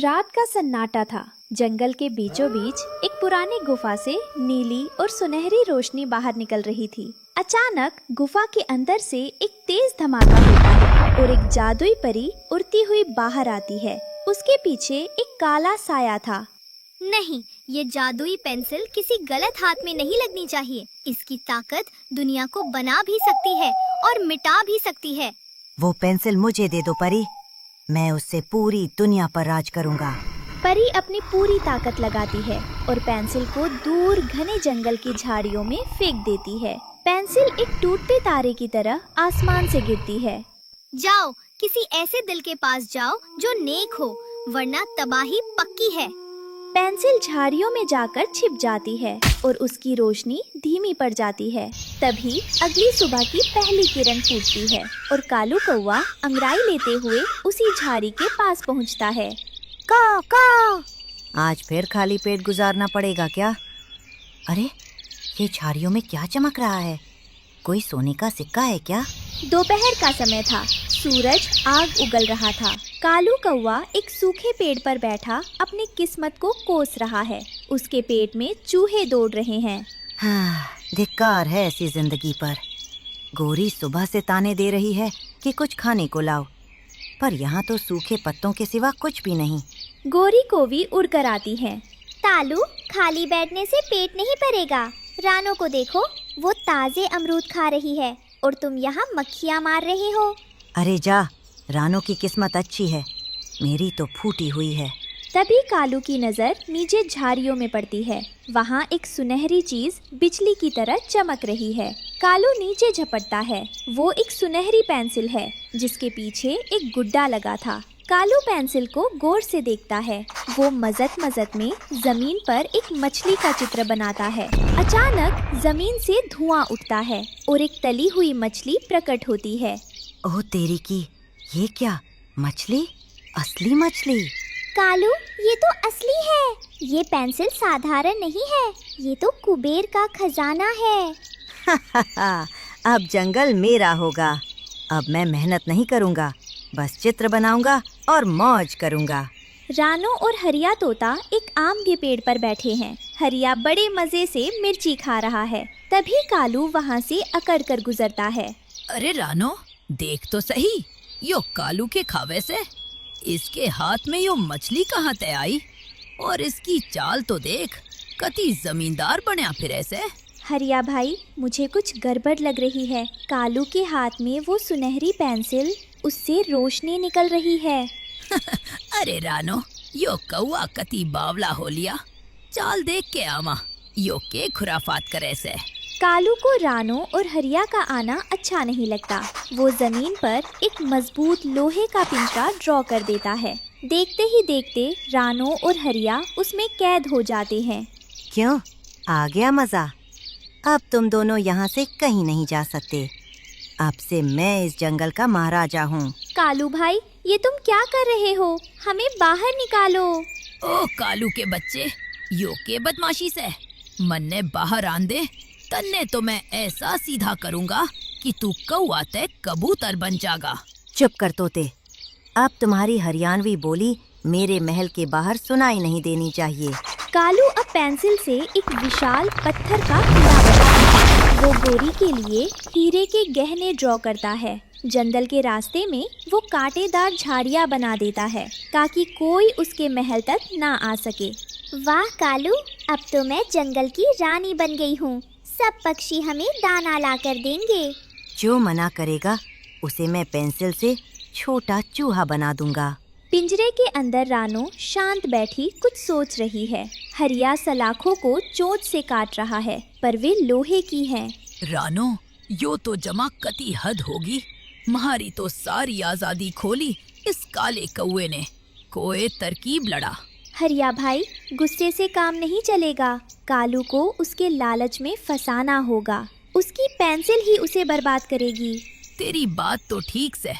रात का सन्नाटा था। जंगल के बीचों बीच एक पुरानी गुफा से नीली और सुनहरी रोशनी बाहर निकल रही थी। अचानक गुफा के अंदर से एक तेज धमाका होता है और एक जादुई परी उड़ती हुई बाहर आती है। उसके पीछे एक काला साया था। नहीं, ये जादुई पेंसिल किसी गलत हाथ में नहीं लगनी चाहिए। इसकी ताकत दुनिया को बना भी सकती है और मिटा भी सकती है। वो पेंसिल मुझे दे दो परी, मैं उससे पूरी दुनिया पर राज करूंगा। परी अपनी पूरी ताकत लगाती है और पेंसिल को दूर घने जंगल की झाड़ियों में फेंक देती है। पेंसिल एक टूटते तारे की तरह आसमान से गिरती है। जाओ, किसी ऐसे दिल के पास जाओ जो नेक हो, वरना तबाही पक्की है। पेंसिल झाड़ियों में जाकर छिप जाती है और उसकी रोशनी धीमी पड़ जाती है। तभी अगली सुबह की पहली किरण फूटती है और कालू कौवा अंगड़ाई लेते हुए उसी झाड़ी के पास पहुंचता है। काव काव, आज फिर खाली पेट गुजारना पड़ेगा क्या? अरे, ये झाड़ियों में क्या चमक रहा है? कोई सोने का सिक्का है क्या? दोपहर का समय था। सूरज आग उगल रहा था। कालू कौवा एक सूखे पेड़ पर बैठा अपनी किस्मत को कोस रहा है। उसके पेट में चूहे दौड़ रहे हैं। हाँ, धिक्कार है ऐसी जिंदगी पर। गोरी सुबह से ताने दे रही है कि कुछ खाने को लाओ, पर यहाँ तो सूखे पत्तों के सिवा कुछ भी नहीं। गोरी कोवी उड़कर आती है। तालू, खाली बैठने से पेट नहीं भरेगा। रानो को देखो, वो ताजे अमरूद खा रही है और तुम यहाँ मक्खियाँ मार रहे हो। अरे जा, रानो की किस्मत अच्छी है, मेरी तो फूटी हुई है। तभी कालू की नजर नीचे झाड़ियों में पड़ती है। वहाँ एक सुनहरी चीज बिजली की तरह चमक रही है। कालू नीचे झपटता है। वो एक सुनहरी पेंसिल है जिसके पीछे एक गुड्डा लगा था। कालू पेंसिल को गौर से देखता है। वो मजत मजत में जमीन पर एक मछली का चित्र बनाता है। अचानक जमीन से धुआं उठता है और एक तली हुई मछली प्रकट होती है। ओह तेरी की, ये क्या? मछली? असली मछली? कालू, ये तो असली है। ये पेंसिल साधारण नहीं है, ये तो कुबेर का खजाना है। अब जंगल मेरा होगा। अब मैं मेहनत नहीं करूँगा, बस चित्र बनाऊंगा और मौज करूंगा। रानो और हरिया तोता एक आम के पेड़ पर बैठे हैं। हरिया बड़े मजे से मिर्ची खा रहा है। तभी कालू वहाँ से अकड़ कर गुजरता है। अरे रानो, देख तो सही, यो कालू के खावे से इसके हाथ में यो मछली कहाँ ते आई? और इसकी चाल तो देख, कति जमींदार बनया फिर ऐसे। हरिया भाई, मुझे कुछ गड़बड़ लग रही है। कालू के हाथ में वो सुनहरी पेंसिल, उससे रोशनी निकल रही है। अरे रानो, यो कौआ कति बावला हो लिया। चाल देख के आमा, यो के खुराफात करे से। कालू को रानो और हरिया का आना अच्छा नहीं लगता। वो जमीन पर एक मजबूत लोहे का पिंजरा ड्रॉ कर देता है। देखते ही देखते रानो और हरिया उसमें कैद हो जाते हैं। क्यों? आ गया मजा? अब तुम दोनों यहाँ से कहीं नहीं जा सकते। अब से मैं इस जंगल का महाराजा हूँ। कालू भाई, ये तुम क्या कर रहे हो? हमें बाहर निकालो। ओ कालू के बच्चे, यो के बदमाशी से मन ने बाहर आन दे, तन्ने तो मैं ऐसा सीधा करूँगा कि तू कौआ ते कबूतर बन जागा। चुप कर तोते, अब तुम्हारी हरियाणवी बोली मेरे महल के बाहर सुनाई नहीं देनी चाहिए। कालू अब पेंसिल से एक विशाल पत्थर का किला बनाता है। वो गोरी के लिए हीरे के गहने ड्रॉ करता है। जंगल के रास्ते में वो कांटेदार झाड़ियाँ बना देता है ताकि कोई उसके महल तक ना आ सके। वाह कालू, अब तो मैं जंगल की रानी बन गई हूँ। सब पक्षी हमें दाना ला कर देंगे। जो मना करेगा उसे मैं पेंसिल से छोटा चूहा बना दूंगा। पिंजरे के अंदर रानो शांत बैठी कुछ सोच रही है। हरिया सलाखों को चोंच से काट रहा है, पर वे लोहे की हैं। रानो, यो तो जमा कति हद होगी। तुम्हारी तो सारी आजादी खोली इस काले कौए ने। कोई तरकीब लड़ा। हरिया भाई, गुस्से से काम नहीं चलेगा। कालू को उसके लालच में फंसाना होगा। उसकी पेंसिल ही उसे बर्बाद करेगी। तेरी बात तो ठीक से,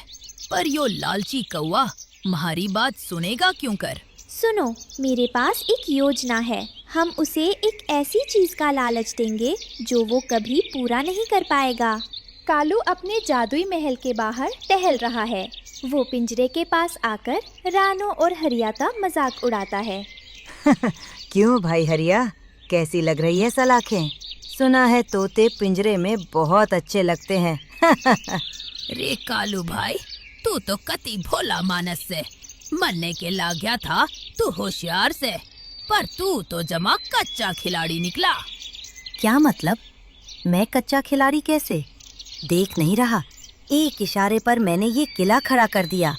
पर यो लालची कौआ हमारी बात सुनेगा क्यों कर? सुनो, मेरे पास एक योजना है। हम उसे एक ऐसी चीज का लालच देंगे जो वो कभी पूरा नहीं कर पाएगा। कालू अपने जादुई महल के बाहर टहल रहा है। वो पिंजरे के पास आकर रानो और हरिया का मजाक उड़ाता है। क्यों भाई हरिया, कैसी लग रही है सलाखें? सुना है तोते पिंजरे में बहुत अच्छे लगते हैं। रे कालू भाई, तू तो कति भोला मानस से मरने के ला गया था, तू होशियार से, पर तू तो जमा कच्चा खिलाड़ी निकला। क्या मतलब? मैं कच्चा खिलाड़ी कैसे? देख नहीं रहा, एक इशारे पर मैंने ये किला खड़ा कर दिया।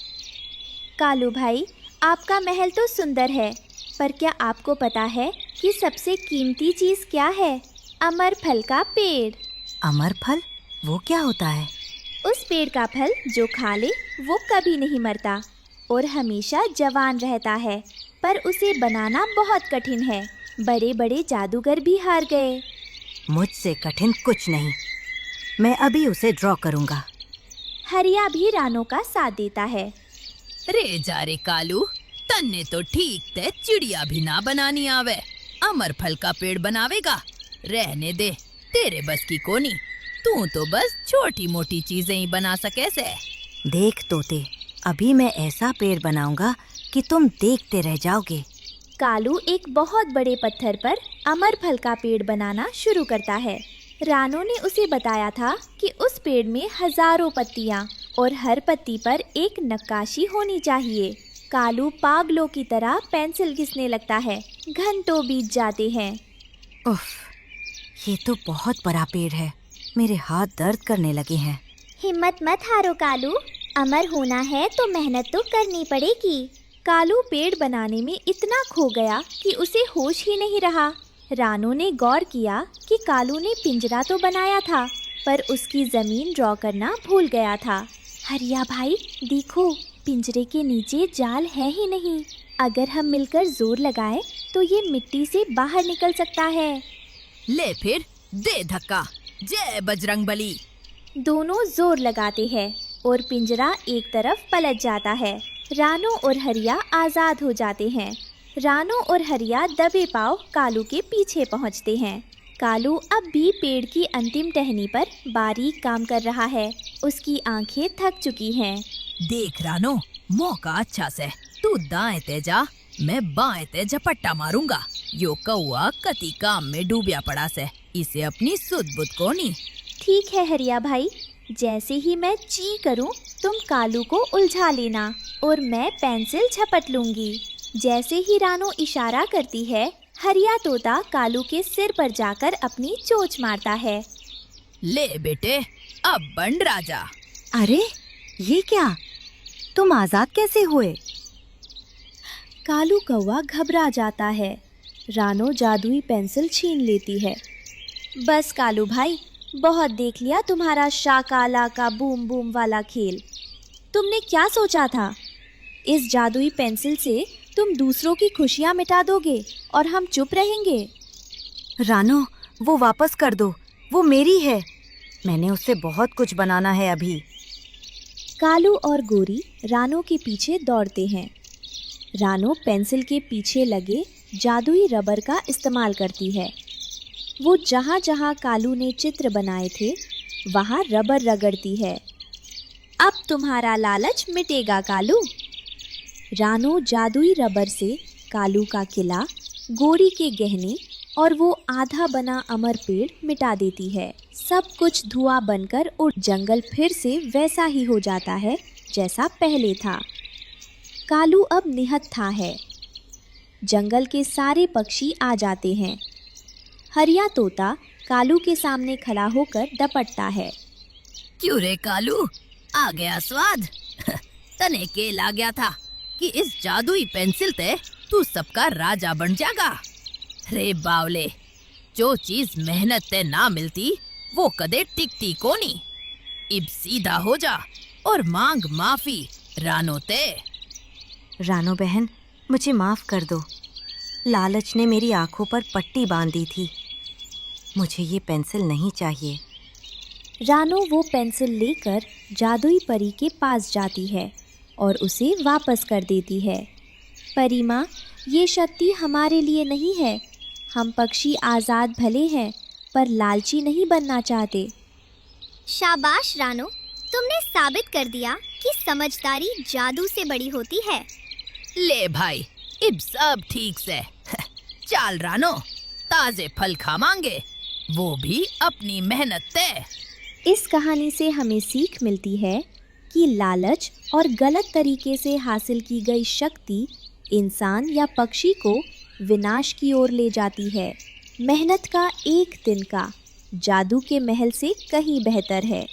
कालू भाई, आपका महल तो सुंदर है, पर क्या आपको पता है कि सबसे कीमती चीज क्या है? अमर फल का पेड़। अमर फल? वो क्या होता है? उस पेड़ का फल जो खा ले वो कभी नहीं मरता और हमेशा जवान रहता है, पर उसे बनाना बहुत कठिन है। बड़े बड़े जादूगर भी हार गए। मुझसे कठिन कुछ नहीं, मैं अभी उसे ड्रॉ करूंगा। हरिया भी रानो का साथ देता है। रे जा रे कालू, तन्ने तो ठीक ते चिड़िया भी ना बनानी आवे, अमर फल का पेड़ बनावेगा? रहने दे, तेरे बस की कोनी, तू तो बस छोटी मोटी चीजें ही बना सके से। देख तोते, अभी मैं ऐसा पेड़ बनाऊंगा कि तुम देखते रह जाओगे। कालू एक बहुत बड़े पत्थर पर अमर फल का पेड़ बनाना शुरू करता है। रानो ने उसे बताया था कि उस पेड़ में हजारों पत्तियां और हर पत्ती पर एक नक्काशी होनी चाहिए। कालू पागलों की तरह पेंसिल घिसने लगता है। घंटों बीत जाते हैं। उफ, ये तो बहुत बड़ा पेड़ है, मेरे हाथ दर्द करने लगे हैं। हिम्मत मत हारो कालू, अमर होना है तो मेहनत तो करनी पड़ेगी। कालू पेड़ बनाने में इतना खो गया कि उसे होश ही नहीं रहा। रानो ने गौर किया कि कालू ने पिंजरा तो बनाया था, पर उसकी जमीन ड्रॉ करना भूल गया था। हरिया भाई देखो, पिंजरे के नीचे जाल है ही नहीं। अगर हम मिलकर जोर लगाएं तो ये मिट्टी से बाहर निकल सकता है। ले फिर दे धक्का, जय बजरंगबली। दोनों जोर लगाते हैं और पिंजरा एक तरफ पलट जाता है। रानो और हरिया आज़ाद हो जाते हैं। रानो और हरिया दबे पांव कालू के पीछे पहुंचते हैं। कालू अब भी पेड़ की अंतिम टहनी पर बारीक काम कर रहा है। उसकी आंखें थक चुकी हैं। देख रानो, मौका अच्छा से, तू दाएं ते जा, मैं बाएं ते झपट्टा मारूंगा। यो कौआ कति काम में डूबिया पड़ा से, इसे अपनी सुध बुध को नहीं। ठीक है हरिया भाई, जैसे ही मैं ची करूं तुम कालू को उलझा लेना और मैं पेंसिल झपट लूंगी। जैसे ही रानो इशारा करती है, हरिया तोता कालू के सिर पर जाकर अपनी चोंच मारता है। ले बेटे, अब बन राजा। अरे ये क्या, तुम आजाद कैसे हुए? कालू कौवा घबरा जाता है। रानो जादुई पेंसिल छीन लेती है। बस कालू भाई, बहुत देख लिया तुम्हारा शाकाला का बूम बूम वाला खेल। तुमने क्या सोचा था? इस जादुई पेंसिल से तुम दूसरों की खुशियां मिटा दोगे और हम चुप रहेंगे? रानो, वो वापस कर दो, वो मेरी है। मैंने उससे बहुत कुछ बनाना है अभी। कालू और गोरी रानो के पीछे दौड़ते हैं। रानो पेंसिल के पीछे लगे जादुई रबर का इस्तेमाल करती है। वो जहाँ जहाँ कालू ने चित्र बनाए थे वहाँ रबर रगड़ती है। अब तुम्हारा लालच मिटेगा कालू। रानो जादुई रबर से कालू का किला, गोरी के गहने और वो आधा बना अमर पेड़ मिटा देती है। सब कुछ धुआं बनकर और जंगल फिर से वैसा ही हो जाता है जैसा पहले था। कालू अब निहत्था है। जंगल के सारे पक्षी आ जाते हैं। हरिया तोता कालू के सामने खड़ा होकर डपटता है। क्यों रे कालू, आ गया स्वाद? तने के ला गया था कि इस जादुई पेंसिल ते तू सबका राजा बन जाएगा। रे बावले, जो चीज मेहनत ते ना मिलती वो कदे टिकती कोनी। इब सीधा हो जा और मांग माफी रानो ते। रानो बहन, मुझे माफ कर दो। लालच ने मेरी आंखों पर पट्टी बांधी थी। मुझे ये पेंसिल नहीं चाहिए। रानो वो पेंसिल लेकर जादुई परी के पास जाती है और उसे वापस कर देती है। परी माँ, ये शक्ति हमारे लिए नहीं है। हम पक्षी आज़ाद भले हैं, पर लालची नहीं बनना चाहते। शाबाश रानो, तुमने साबित कर दिया कि समझदारी जादू से बड़ी होती है। ले भाई, अब सब ठीक से। चाल रानो, ताजे फल खावांगे, वो भी अपनी मेहनत से। इस कहानी से हमें सीख मिलती है कि लालच और गलत तरीके से हासिल की गई शक्ति इंसान या पक्षी को विनाश की ओर ले जाती है। मेहनत का एक दिन का जादू के महल से कहीं बेहतर है।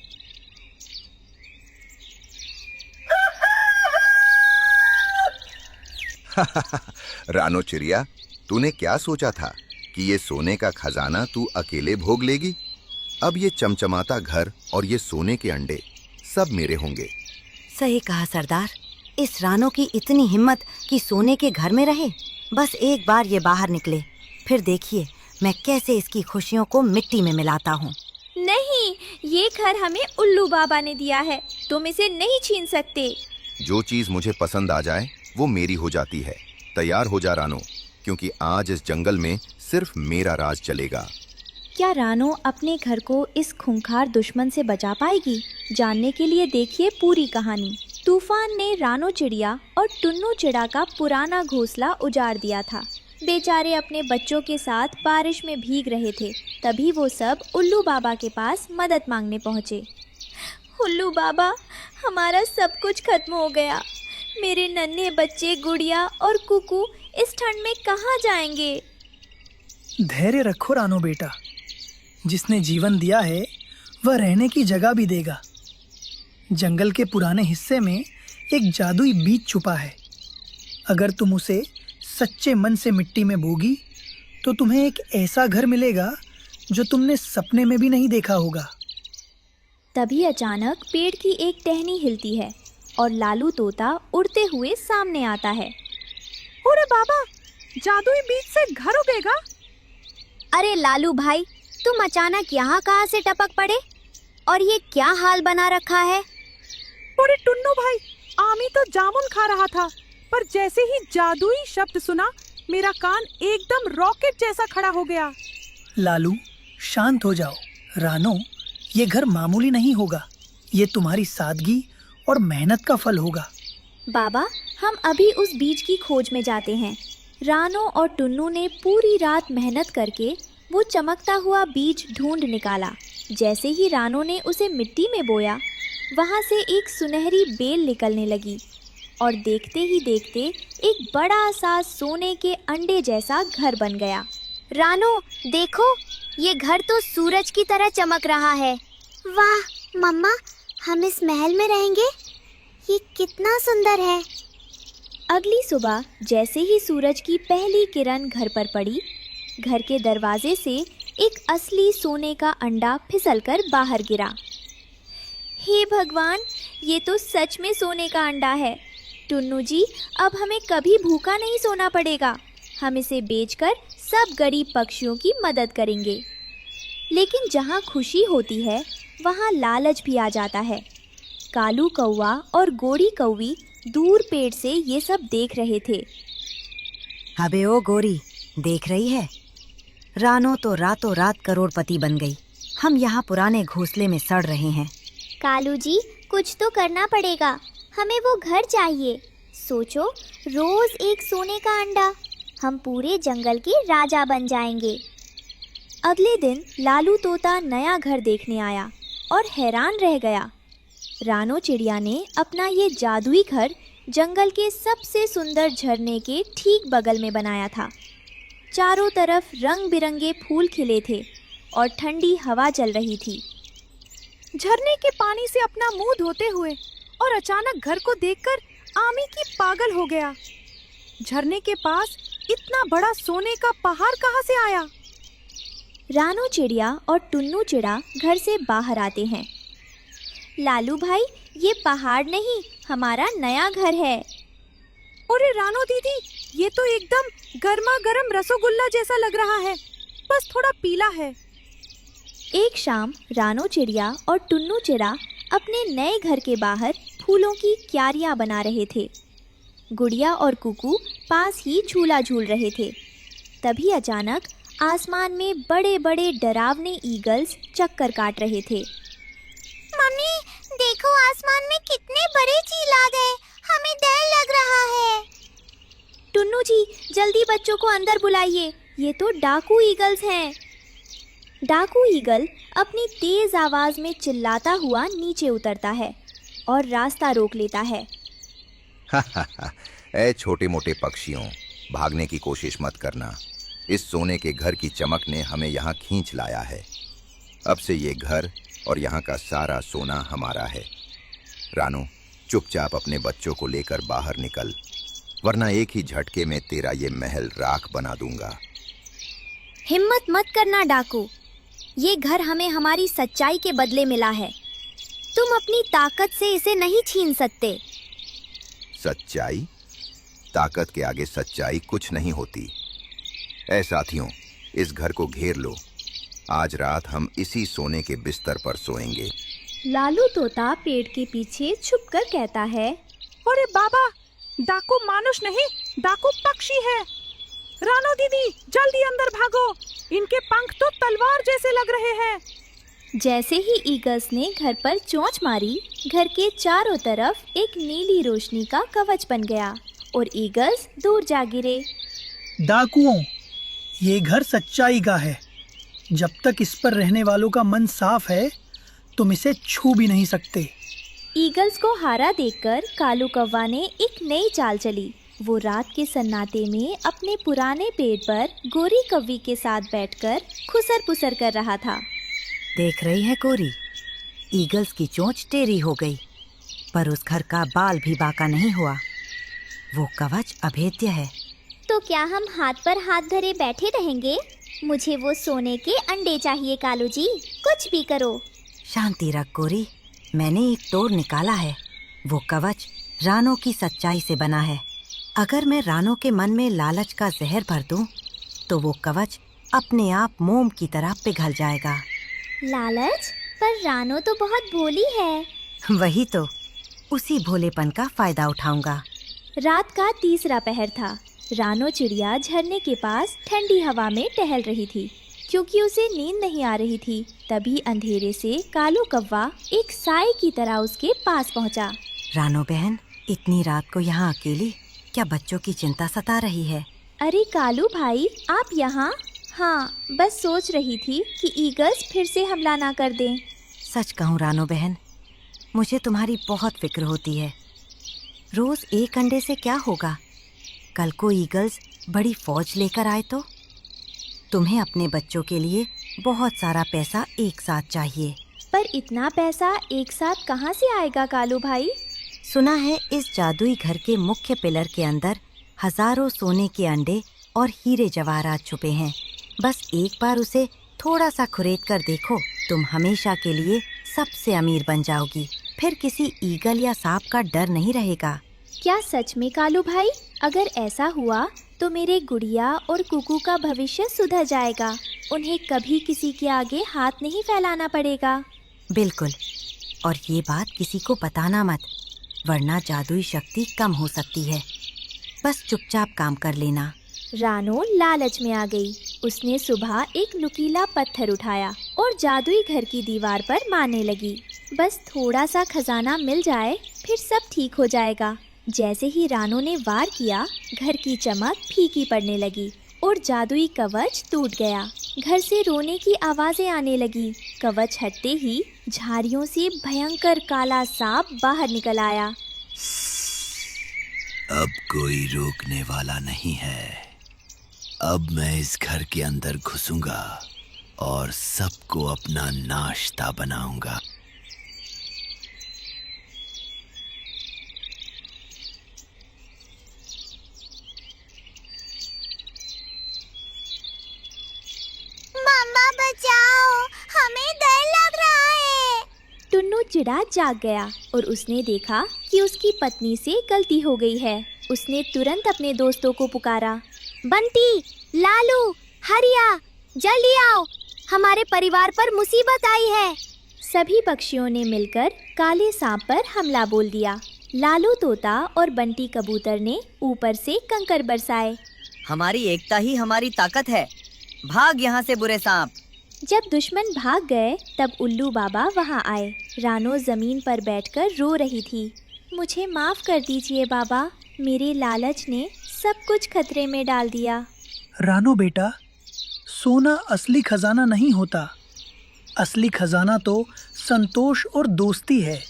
रानो चिड़िया, तूने क्या सोचा था कि ये सोने का खजाना तू अकेले भोग लेगी? अब ये चमचमाता घर और ये सोने के अंडे सब मेरे होंगे। सही कहा सरदार। इस रानो की इतनी हिम्मत कि सोने के घर में रहे। बस एक बार ये बाहर निकले, फिर देखिए मैं कैसे इसकी खुशियों को मिट्टी में मिलाता हूँ। नहीं, ये घर हमें उल्लू बाबा ने दिया है, तुम इसे नहीं छीन सकते। जो चीज मुझे पसंद आ जाए वो मेरी हो जाती है। तैयार हो जा रानो, क्योंकि आज इस जंगल में सिर्फ मेरा राज चलेगा। क्या रानो अपने घर को इस खूंखार दुश्मन से बचा पाएगी? जानने के लिए देखिए पूरी कहानी। तूफान ने रानो चिड़िया और टुन्नू चिड़ा का पुराना घोंसला उजाड़ दिया था। बेचारे अपने बच्चों के साथ बारिश में भीग रहे थे। तभी वो सब उल्लू बाबा के पास मदद मांगने पहुँचे। उल्लू बाबा, हमारा सब कुछ खत्म हो गया। मेरे नन्हे बच्चे गुड़िया और कुकू इस ठंड में कहाँ जाएंगे? धैर्य रखो रानो बेटा, जिसने जीवन दिया है वह रहने की जगह भी देगा। जंगल के पुराने हिस्से में एक जादुई बीज छुपा है। अगर तुम उसे सच्चे मन से मिट्टी में बोगी तो तुम्हें एक ऐसा घर मिलेगा जो तुमने सपने में भी नहीं देखा होगा। तभी अचानक पेड़ की एक टहनी हिलती है और लालू तोता उड़ते हुए सामने आता है। अरे बाबा, जादुई बीज से घर उगेगा? अरे लालू भाई, तुम अचानक यहाँ कहाँ से टपक पड़े? और ये क्या हाल बना रखा है? अरे टुन्नू भाई, आमी तो जामुन खा रहा था, पर जैसे ही जादुई शब्द सुना मेरा कान एकदम रॉकेट जैसा खड़ा हो गया। लालू, शांत हो जाओ। रानो, ये घर मामूली नहीं होगा। ये तुम्हारी सादगी और मेहनत का फल होगा। बाबा, हम अभी उस बीज की खोज में जाते हैं। रानो और टुन्नू ने पूरी रात मेहनत करके वो चमकता हुआ बीज ढूंढ निकाला। जैसे ही रानो ने उसे मिट्टी में बोया, वहाँ से एक सुनहरी बेल निकलने लगी और देखते ही देखते एक बड़ा सा सोने के अंडे जैसा घर बन गया। रानो देखो, ये घर तो सूरज की तरह चमक रहा है। वाह मम्मा, हम इस महल में रहेंगे? ये कितना सुंदर है। अगली सुबह जैसे ही सूरज की पहली किरण घर पर पड़ी, घर के दरवाजे से एक असली सोने का अंडा फिसलकर बाहर गिरा। हे भगवान, ये तो सच में सोने का अंडा है। टुन्नू जी, अब हमें कभी भूखा नहीं सोना पड़ेगा। हम इसे बेचकर सब गरीब पक्षियों की मदद करेंगे। लेकिन जहाँ खुशी होती है वहाँ लालच भी आ जाता है। कालू कौवा और गोरी कौवी दूर पेड़ से ये सब देख रहे थे। अबे ओ गोरी, देख रही है? रानो तो रातों रात करोड़पति बन गई। हम यहाँ पुराने घोंसले में सड़ रहे हैं। कालू जी, कुछ तो करना पड़ेगा। हमें वो घर चाहिए। सोचो, रोज एक सोने का अंडा। हम पूरे जंगल के राजा बन जाएंगे। अगले दिन लालू तोता नया घर देखने आया और हैरान रह गया। रानो चिड़िया ने अपना ये जादुई घर जंगल के सबसे सुंदर झरने के ठीक बगल में बनाया था। चारों तरफ रंग बिरंगे फूल खिले थे और ठंडी हवा चल रही थी। झरने के पानी से अपना मुंह धोते हुए और अचानक घर को देखकर आमी की पागल हो गया। झरने के पास इतना बड़ा सोने का पहाड़ कहाँ से आया? रानो चिड़िया और टुन्नू चिड़ा घर से बाहर आते हैं। लालू भाई, ये पहाड़ नहीं, हमारा नया घर है। अरे रानो दीदी, ये तो एकदम गर्मा गर्म रसोगुल्ला जैसा लग रहा है, बस थोड़ा पीला है। एक शाम रानो चिड़िया और टुन्नू चिड़ा अपने नए घर के बाहर फूलों की क्यारियां बना रहे थे। गुड़िया और कुकू पास ही झूला झूल रहे थे। तभी अचानक आसमान में बड़े बड़े डरावने ईगल्स चक्कर काट रहे थे। नानी, देखो आसमान में कितने बड़े चील आ गए, हमें डर लग रहा है। टुन्नू जी, जल्दी बच्चों को अंदर बुलाइए, ये तो डाकू ईगल्स हैं। डाकू ईगल अपनी तेज आवाज में चिल्लाता हुआ नीचे उतरता है और रास्ता रोक लेता है। ऐ छोटे मोटे पक्षियों, भागने की कोशिश मत करना। इस सोने के घर की चमक ने हमें यहाँ खींच लाया है। अब से ये घर और यहाँ का सारा सोना हमारा है। रानो, चुपचाप अपने बच्चों को लेकर बाहर निकल, वरना एक ही झटके में तेरा ये महल राख बना दूंगा। हिम्मत मत करना डाकू, ये घर हमें हमारी सच्चाई के बदले मिला है। तुम अपनी ताकत से इसे नहीं छीन सकते। सच्चाई? ताकत के आगे सच्चाई कुछ नहीं होती। ऐ साथियों, इस घर को घेर लो। आज रात हम इसी सोने के बिस्तर पर सोएंगे। लालू तोता पेड़ के पीछे छुपकर कहता है, अरे बाबा, डाकू मानुष नहीं, डाकू पक्षी है। रानो दीदी, जल्दी अंदर भागो, इनके पंख तो तलवार जैसे लग रहे हैं। जैसे ही ईगल्स ने घर पर चोंच मारी, घर के चारों तरफ एक नीली रोशनी का कवच बन गया और ईगल्स दूर जा गिरे। डाकुओं, ये घर सच्चाई का है। जब तक इस पर रहने वालों का मन साफ है, तुम इसे छू भी नहीं सकते। ईगल्स को हारा देखकर कालू कौवा ने एक नई चाल चली। वो रात के सन्नाटे में अपने पुराने पेड़ पर गोरी कौवी के साथ बैठकर खुसर पुसर कर रहा था। देख रही है कोरी, ईगल्स की चोंच टेढ़ी हो गई, पर उस घर का बाल भी बाका नहीं हुआ। वो कवच अभेद्य है। तो क्या हम हाथ पर हाथ धरे बैठे रहेंगे? मुझे वो सोने के अंडे चाहिए कालू जी, कुछ भी करो। शांति रख कोरी, मैंने एक तोड़ निकाला है। वो कवच रानो की सच्चाई से बना है। अगर मैं रानो के मन में लालच का जहर भर दूं, तो वो कवच अपने आप मोम की तरह पिघल जाएगा। लालच? पर रानो तो बहुत भोली है। वही तो, उसी भोलेपन का फायदा उठाऊंगा। रात का तीसरा पहर था। रानो चिड़िया झरने के पास ठंडी हवा में टहल रही थी। क्योंकि उसे नींद नहीं आ रही थी, तभी अंधेरे से कालू कौवा एक साए की तरह उसके पास पहुंचा। रानो बहन, इतनी रात को यहाँ अकेली? क्या बच्चों की चिंता सता रही है? अरे कालू भाई, आप यहाँ? हाँ, बस सोच रही थी कि ईगल्स फिर से हमला ना कर दें। सच कहूँ रानो बहन, मुझे तुम्हारी बहुत फिक्र होती है। रोज एक अंडे से क्या होगा? कल को ईगल्स बड़ी फौज लेकर आए तो? तुम्हें अपने बच्चों के लिए बहुत सारा पैसा एक साथ चाहिए। पर इतना पैसा एक साथ कहाँ से आएगा कालू भाई? सुना है इस जादुई घर के मुख्य पिलर के अंदर हजारों सोने के अंडे और हीरे जवाहरात छुपे हैं। बस एक बार उसे थोड़ा सा खुरेद कर देखो, तुम हमेशा के लिए सबसे अमीर बन जाओगी। फिर किसी ईगल या सांप का डर नहीं रहेगा। क्या सच में कालू भाई? अगर ऐसा हुआ तो मेरे गुड़िया और कुकू का भविष्य सुधर जाएगा। उन्हें कभी किसी के आगे हाथ नहीं फैलाना पड़ेगा। बिल्कुल, और ये बात किसी को बताना मत, वरना जादुई शक्ति कम हो सकती है। बस चुपचाप काम कर लेना। रानो लालच में आ गई। उसने सुबह एक नुकीला पत्थर उठाया और जादुई घर की दीवार पर मारने लगी। बस थोड़ा सा खजाना मिल जाए, फिर सब ठीक हो जाएगा। जैसे ही रानो ने वार किया, घर की चमक फीकी पड़ने लगी और जादुई कवच टूट गया। घर से रोने की आवाजें आने लगी। कवच हटते ही झाड़ियों से भयंकर काला सांप बाहर निकल आया। अब कोई रोकने वाला नहीं है। अब मैं इस घर के अंदर घुसूंगा और सबको अपना नाश्ता बनाऊंगा। मम्मा बचाओ, हमें डर लग रहा है। टुन्नू चिड़ा जाग गया और उसने देखा कि उसकी पत्नी से गलती हो गई है। उसने तुरंत अपने दोस्तों को पुकारा। बंटी, लालू, हरिया, जल्दी आओ, हमारे परिवार पर मुसीबत आई है। सभी पक्षियों ने मिलकर काले सांप पर हमला बोल दिया। लालू तोता और बंटी कबूतर ने ऊपर से कंकर बरसाए। हमारी एकता ही हमारी ताकत है। भाग यहाँ से बुरे सांप। जब दुश्मन भाग गए, तब उल्लू बाबा वहां आए। रानो जमीन पर बैठकर रो रही थी। मुझे माफ कर दीजिए बाबा, मेरे लालच ने सब कुछ खतरे में डाल दिया। रानो बेटा, सोना असली खजाना नहीं होता। असली खजाना तो संतोष और दोस्ती है।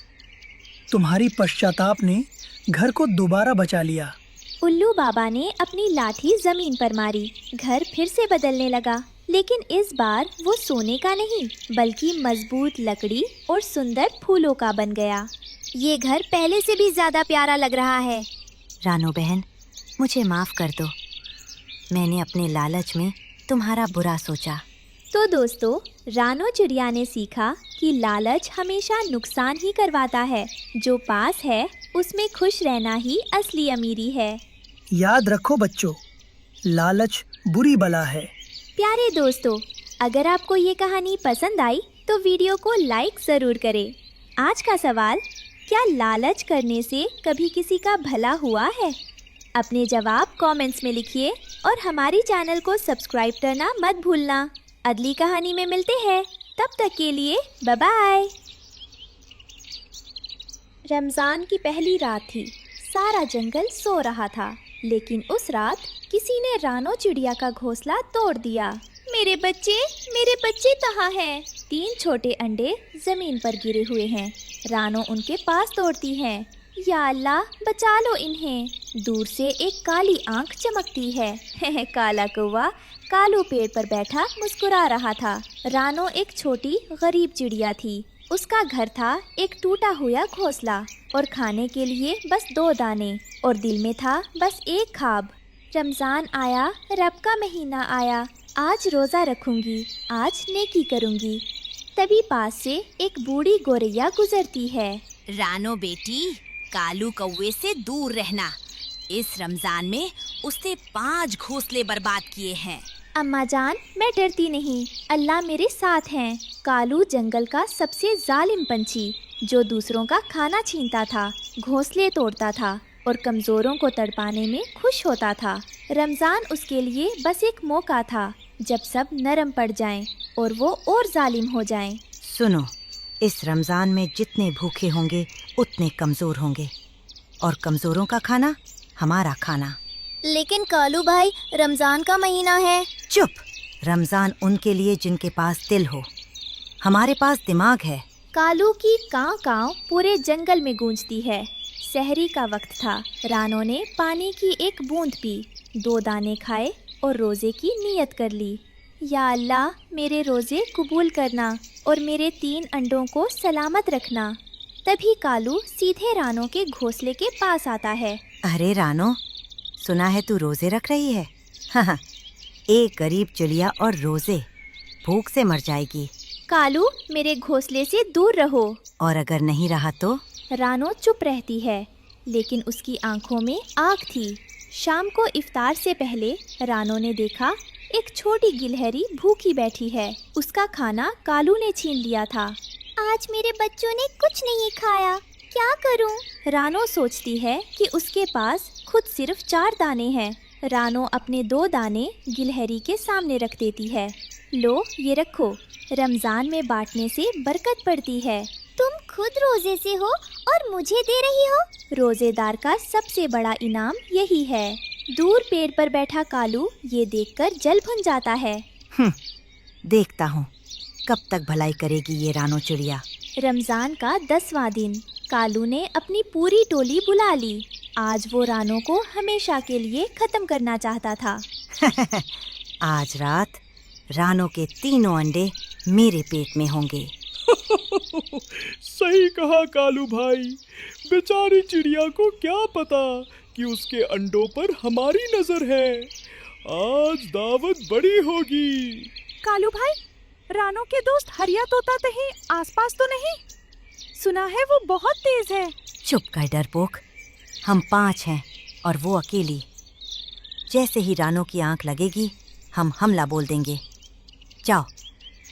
तुम्हारी पश्चाताप ने घर को दोबारा बचा लिया। उल्लू बाबा ने अपनी लाठी जमीन पर मारी। घर फिर से बदलने लगा, लेकिन इस बार वो सोने का नहीं बल्कि मजबूत लकड़ी और सुंदर फूलों का बन गया। ये घर पहले से भी ज्यादा प्यारा लग रहा है। रानो बहन, मुझे माफ कर दो। मैंने अपने लालच में तुम्हारा बुरा सोचा। तो दोस्तों, रानो चिड़िया ने सीखा कि लालच हमेशा नुकसान ही करवाता है। जो पास है उसमें खुश रहना ही असली अमीरी है। याद रखो बच्चों, लालच बुरी बला है। प्यारे दोस्तों, अगर आपको ये कहानी पसंद आई तो वीडियो को लाइक ज़रूर करें। आज का सवाल, क्या लालच करने से कभी किसी का भला हुआ है? अपने जवाब कमेंट्स में लिखिए और हमारी चैनल को सब्सक्राइब करना मत भूलना। अगली कहानी में मिलते हैं, तब तक के लिए बाय बाय। रमज़ान की पहली रात थी। सारा जंगल सो रहा था, लेकिन उस रात किसी ने रानो चिड़िया का घोंसला तोड़ दिया। मेरे बच्चे कहाँ हैं? 3 छोटे अंडे जमीन पर गिरे हुए हैं। रानो उनके पास तोड़ती है। या अल्लाह, बचा लो इन्हें। दूर से एक काली आंख चमकती है। काला कौवा कालू पेड़ पर बैठा मुस्कुरा रहा था। रानो एक छोटी गरीब चिड़िया थी। उसका घर था एक टूटा हुआ घोंसला और खाने के लिए बस 2 दाने, और दिल में था बस एक ख्वाब। रमज़ान आया, रब का महीना आया, आज रोज़ा रखूंगी, आज नेकी करूंगी। तभी पास से एक बूढ़ी गोरैया गुजरती है। रानो बेटी, कालू कौवे से दूर रहना। इस रमजान में उसने 5 घोंसले बर्बाद किए हैं। अम्मा जान, मैं डरती नहीं, अल्लाह मेरे साथ हैं। कालू जंगल का सबसे जालिम पंछी, जो दूसरों का खाना छीनता था, घोंसले तोड़ता था और कमज़ोरों को तड़पाने में खुश होता था। रमज़ान उसके लिए बस एक मौका था, जब सब नरम पड़ जाएं और वो और जालिम हो जाएं। सुनो, इस रमज़ान में जितने भूखे होंगे उतने कमज़ोर होंगे, और कमज़ोरों का खाना हमारा खाना। लेकिन कालू भाई, रमजान का महीना है। चुप! रमज़ान उनके लिए जिनके पास दिल हो। हमारे पास दिमाग है। कालू की काँव काँव पूरे जंगल में गूंजती है। सहरी का वक्त था। रानो ने पानी की एक बूंद पी, 2 दाने खाए और रोज़े की नियत कर ली। या अल्लाह, मेरे रोज़े कबूल करना और मेरे 3 अंडों को सलामत रखना। तभी कालू सीधे रानो के घोंसले के पास आता है। अरे रानो, सुना है तू रोजे रख रही है? हाँ, एक गरीब चिड़िया और रोजे, भूख से मर जाएगी। कालू, मेरे घोंसले से दूर रहो। और अगर नहीं रहा तो? रानो चुप रहती है, लेकिन उसकी आंखों में आग थी। शाम को इफ्तार से पहले रानो ने देखा एक छोटी गिलहरी भूखी बैठी है। उसका खाना कालू ने छीन लिया था। आज मेरे बच्चों ने कुछ नहीं खाया, क्या करूं? रानो सोचती है कि उसके पास खुद सिर्फ 4 दाने हैं। रानो अपने 2 दाने गिलहरी के सामने रख देती है। लो, ये रखो, रमज़ान में बांटने से बरकत पड़ती है। तुम खुद रोजे से हो और मुझे दे रही हो? रोजेदार का सबसे बड़ा इनाम यही है। दूर पेड़ पर बैठा कालू ये देखकर जल भुन जाता है। देखता हूँ कब तक भलाई करेगी ये रानो चिड़िया। रमज़ान का 10वां दिन। कालू ने अपनी पूरी टोली बुला ली। आज वो रानो को हमेशा के लिए खत्म करना चाहता था। आज रात रानो के 3 अंडे मेरे पेट में होंगे। सही कहा कालू भाई। बेचारी चिड़िया को क्या पता कि उसके अंडों पर हमारी नजर है। आज दावत बड़ी होगी। कालू भाई, रानो के दोस्त हरिया तोता कहीं आसपास तो नहीं? सुना है वो बहुत तेज है। चुप कर डरपोक, हम 5 हैं और वो अकेली। जैसे ही रानो की आंख लगेगी हम हमला बोल देंगे। जाओ,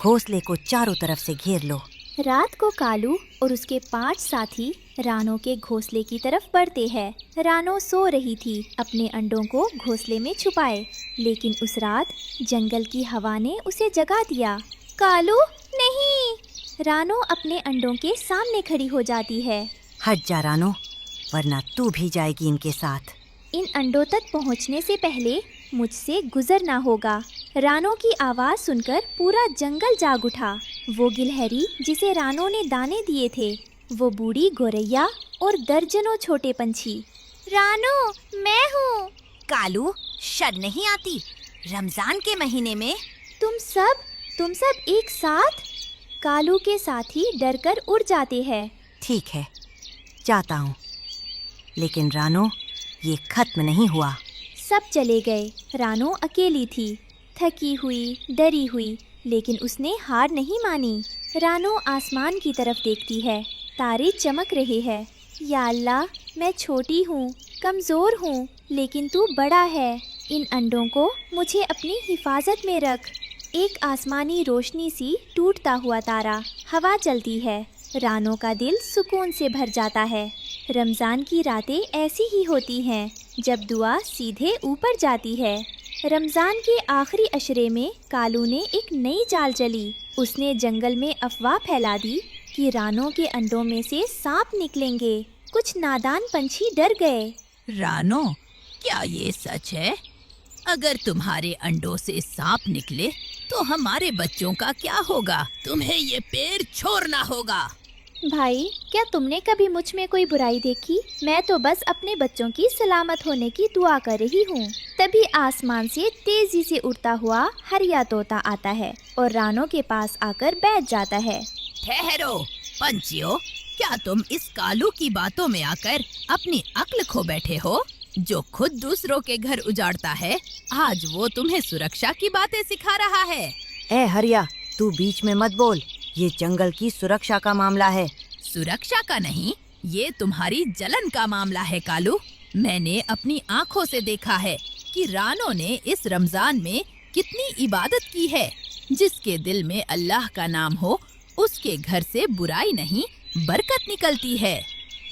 घोंसले को चारों तरफ से घेर लो। रात को कालू और उसके 5 साथी रानो के घोंसले की तरफ बढ़ते हैं। रानो सो रही थी अपने अंडों को घोंसले में छुपाए, लेकिन उस रात जंगल की हवा ने उसे जगा दिया। कालू नहीं! रानो अपने अंडों के सामने खड़ी हो जाती है। हट जा रानो, वरना तू भी जाएगी इनके साथ। इन अंडों तक पहुंचने से पहले मुझसे गुजरना होगा। रानो की आवाज सुनकर पूरा जंगल जाग उठा। वो गिलहरी जिसे रानो ने दाने दिए थे, वो बूढ़ी गोरैया और दर्जनों छोटे पंछी। रानो, मैं हूँ। कालू, शर्म नहीं आती रमजान के महीने में? तुम सब एक साथ? कालू के साथी डरकर उड़ जाते हैं। ठीक है, जाता हूँ, लेकिन रानो ये खत्म नहीं हुआ। सब चले गए। रानो अकेली थी, थकी हुई, डरी हुई, लेकिन उसने हार नहीं मानी। रानो आसमान की तरफ देखती है, तारे चमक रहे हैं। या अल्लाह, मैं छोटी हूँ, कमज़ोर हूँ, लेकिन तू बड़ा है। इन अंडों को मुझे अपनी हिफाजत में रख। एक आसमानी रोशनी सी टूटता हुआ तारा, हवा चलती है। रानो का दिल सुकून से भर जाता है। रमज़ान की रातें ऐसी ही होती हैं, जब दुआ सीधे ऊपर जाती है। रमज़ान के आखिरी अशरे में कालू ने एक नई चाल चली। उसने जंगल में अफवाह फैला दी कि रानो के अंडों में से सांप निकलेंगे। कुछ नादान पंछी डर गए। रानो, क्या ये सच है? अगर तुम्हारे अंडों से सांप निकले तो हमारे बच्चों का क्या होगा? तुम्हें ये पेड़ छोड़ना होगा। भाई, क्या तुमने कभी मुझ में कोई बुराई देखी? मैं तो बस अपने बच्चों की सलामत होने की दुआ कर रही हूँ। तभी आसमान से तेजी से उड़ता हुआ हरिया तोता आता है और रानो के पास आकर बैठ जाता है। ठहरो पंछियों, क्या तुम इस कालू की बातों में आकर अपनी अक्ल खो बैठे हो? जो खुद दूसरों के घर उजाड़ता है, आज वो तुम्हें सुरक्षा की बातें सिखा रहा है। ए हरिया, तू बीच में मत बोल। ये जंगल की सुरक्षा का मामला है। सुरक्षा का नहीं, ये तुम्हारी जलन का मामला है कालू। मैंने अपनी आँखों से देखा है कि रानो ने इस रमजान में कितनी इबादत की है। जिसके दिल में अल्लाह का नाम हो, उसके घर से बुराई नहीं, बरकत निकलती है।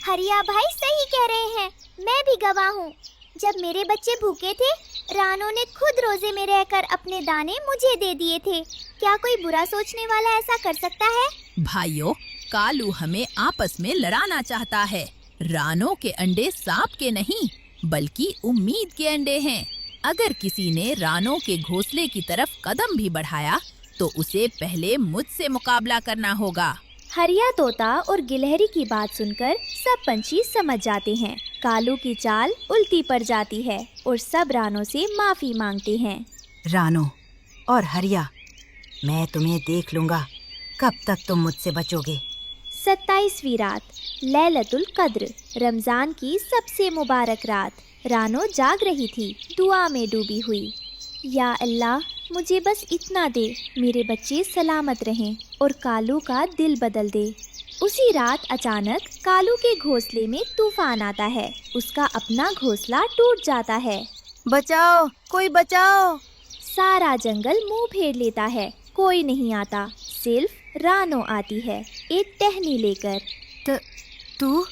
हरिया भाई सही कह रहे हैं, मैं भी गवाह हूँ। जब मेरे बच्चे भूखे थे, रानो ने खुद रोजे में रहकर अपने दाने मुझे दे दिए थे। क्या कोई बुरा सोचने वाला ऐसा कर सकता है? भाइयों, कालू हमें आपस में लड़ाना चाहता है। रानो के अंडे सांप के नहीं, बल्कि उम्मीद के अंडे हैं। अगर किसी ने रानो के घोंसले की तरफ कदम भी बढ़ाया, तो उसे पहले मुझसे मुकाबला करना होगा। हरिया तोता और गिलहरी की बात सुनकर सब पंछी समझ जाते हैं। कालू की चाल उल्टी पड़ जाती है और सब रानो से माफी मांगते हैं। रानो और हरिया, मैं तुम्हें देख लूंगा, कब तक तुम मुझसे बचोगे? 27वीं रात, लैलतुल कद्र, रमजान की सबसे मुबारक रात। रानो जाग रही थी, दुआ में डूबी हुई। या अल्लाह, मुझे बस इतना दे, मेरे बच्चे सलामत रहें और कालू का दिल बदल दे। उसी रात अचानक कालू के घोंसले में तूफान आता है। उसका अपना घोंसला टूट जाता है। बचाओ, कोई बचाओ! सारा जंगल मुंह फेर लेता है, कोई नहीं आता। सिर्फ रानो आती है, एक टहनी लेकर। तू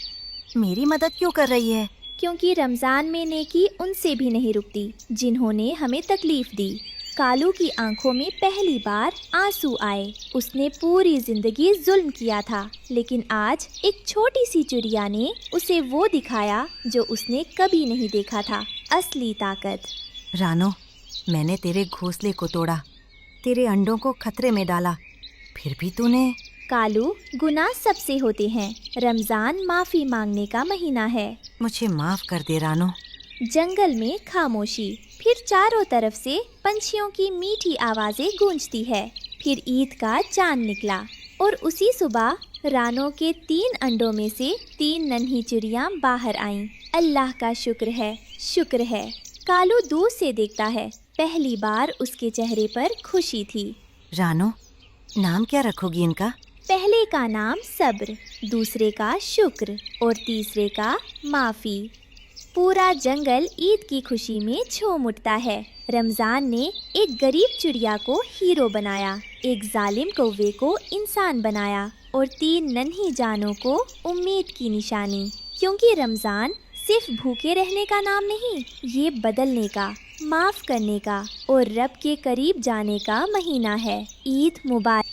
मेरी मदद क्यों कर रही है? क्योंकि रमजान में नेकी उनसे भी नहीं रुकती जिन्होंने हमें तकलीफ दी। कालू की आंखों में पहली बार आंसू आए। उसने पूरी जिंदगी जुल्म किया था, लेकिन आज एक छोटी सी चिड़िया ने उसे वो दिखाया जो उसने कभी नहीं देखा था, असली ताकत। रानो, मैंने तेरे घोंसले को तोड़ा, तेरे अंडों को खतरे में डाला, फिर भी तूने... कालू, गुनाह सबसे होते हैं। रमजान माफी मांगने का महीना है। मुझे माफ कर दे रानो। जंगल में खामोशी, फिर चारों तरफ से पंछियों की मीठी आवाजें गूंजती है। फिर ईद का चांद निकला और उसी सुबह रानो के 3 अंडों में से 3 नन्ही चिड़ियां बाहर आईं। अल्लाह का शुक्र है, शुक्र है। कालू दूर से देखता है, पहली बार उसके चेहरे पर खुशी थी। रानो, नाम क्या रखोगी इनका? पहले का नाम सब्र, दूसरे का शुक्र और तीसरे का माफी। पूरा जंगल ईद की खुशी में झूम उठता है। रमजान ने एक गरीब चिड़िया को हीरो बनाया, एक जालिम कौवे को इंसान बनाया और 3 नन्ही जानों को उम्मीद की निशानी। क्योंकि रमजान सिर्फ भूखे रहने का नाम नहीं, ये बदलने का, माफ करने का और रब के करीब जाने का महीना है। ईद मुबारक।